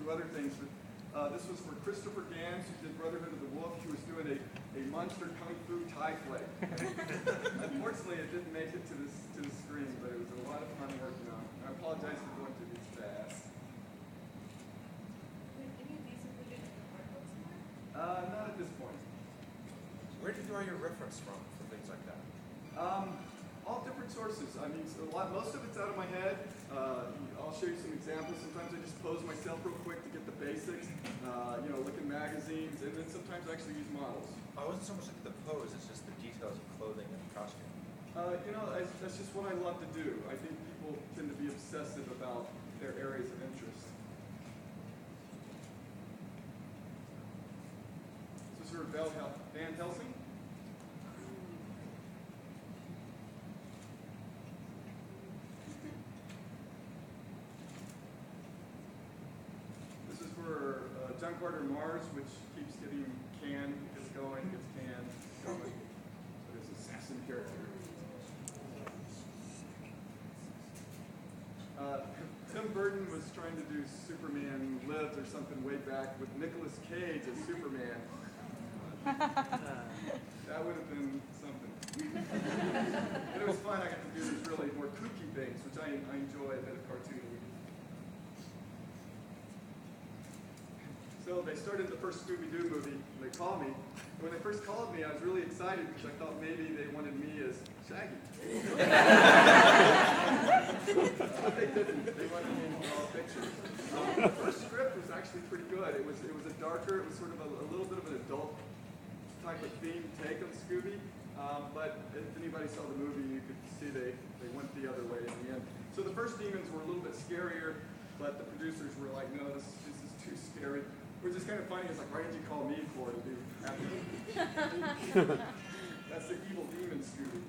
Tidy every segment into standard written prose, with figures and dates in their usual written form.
other things. But this was for Christopher Gans, who did Brotherhood of the Wolf. He was doing a monster kung fu Thai flick. Unfortunately, it didn't make it to the screen, but it was a lot of fun working on it. I apologize for going through these fast. Any of these included in the art books? Not at this point. Where do you draw your reference from for things like that? All different sources. I mean, most of it's out of my head. I'll show you some examples. Sometimes I just pose myself real quick to get the basics. Look in magazines, and then sometimes I actually use models. I wasn't so much like the pose; it's just the details of clothing and costume. That's just what I love to do. I think people tend to be obsessive about their areas of interest. This is for Van Helsing. This is for John Carter Mars, which keeps getting canned, gets going, gets canned, going. So this assassin character. Tim Burton was trying to do Superman Lives or something way back with Nicolas Cage as Superman. That would have been something. But it was fun. I got to do these really more kooky things, which I enjoy a bit of cartooning. So they started the first Scooby-Doo movie, and they called me. When they first called me, I was really excited because I thought maybe they wanted me as Shaggy. But they didn't. They wanted me in all pictures. The first script was actually pretty good. It was a darker, it was sort of a little bit of an adult type of theme take on Scooby. But if anybody saw the movie, you could see they went the other way in the end. So the first demons were a little bit scarier, but the producers were like, no, this is too scary. Which is kind of funny. It's like, why did you call me for to do after? That's the evil demon Scooby.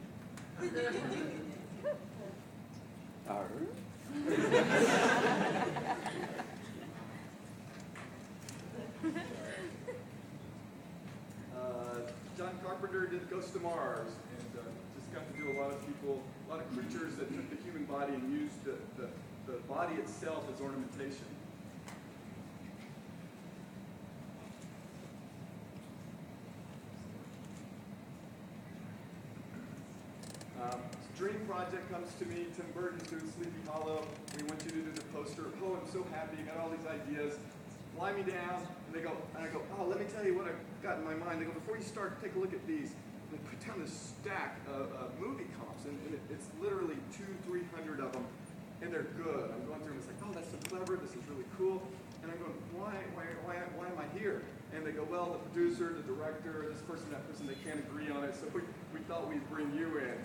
John Carpenter did Ghost of Mars, and just got to do a lot of creatures that took the human body and used the body itself as ornamentation. Dream project comes to me. Tim Burton's doing Sleepy Hollow. We want you to do the poster. Oh, I'm so happy. I got all these ideas. Fly me down. And I go, oh, let me tell you what I've got in my mind. They go, before you start, take a look at these. And they put down this stack of movie comps. And it's literally 200-300 of them. And they're good. I'm going through and it's like, oh, that's so clever. This is really cool. And I'm going, why am I here? And they go, well, the producer, the director, this person, that person, they can't agree on it, so we thought we'd bring you in.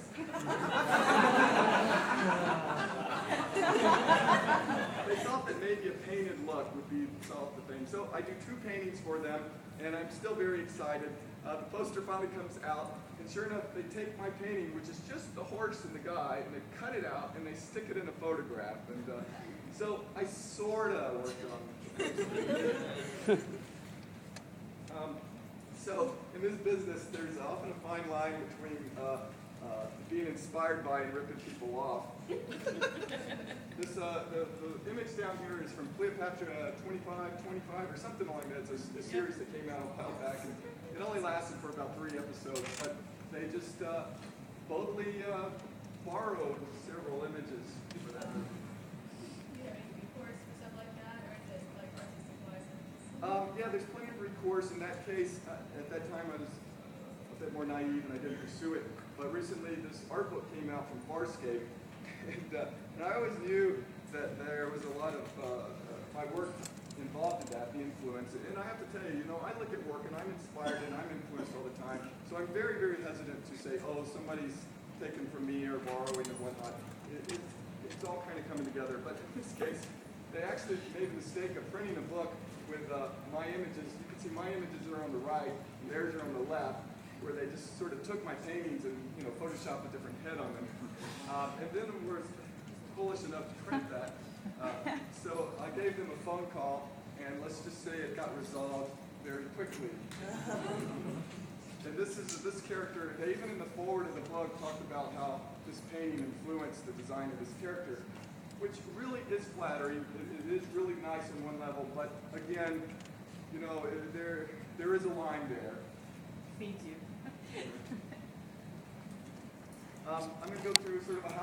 They thought that maybe a painted look would solve the thing. So I do 2 paintings for them, and I'm still very excited. The poster finally comes out, and sure enough, they take my painting, which is just the horse and the guy, and they cut it out, and they stick it in a photograph. And so I sort of worked on it. So in this business, there's often a fine line between being inspired by and ripping people off. The image down here is from Cleopatra 25 or something like that. It's a series that came out a while back, and it only lasted for about 3 episodes. But they just boldly borrowed several images for that movie. Yeah, there's plenty of recourse. In that case, at that time I was a bit more naive and I didn't pursue it. But recently this art book came out from Farscape, and I always knew that there was a lot of my work involved in that, the influence. And I have to tell you, I look at work and I'm inspired and I'm influenced all the time. So I'm very, very hesitant to say, oh, somebody's taken from me or borrowing and whatnot. It's all kind of coming together. But in this case, they actually made the mistake of printing a book with my images. You can see my images are on the right, and theirs are on the left, where they just sort of took my paintings and photoshopped a different head on them. And then we're foolish enough to print that. So I gave them a phone call, and let's just say it got resolved very quickly. And this character, they even in the forward of the book talked about how this painting influenced the design of this character. which really is flattering. It is really nice on one level, but again, you know, there is a line there. Feeds you. I'm going to go through sort of a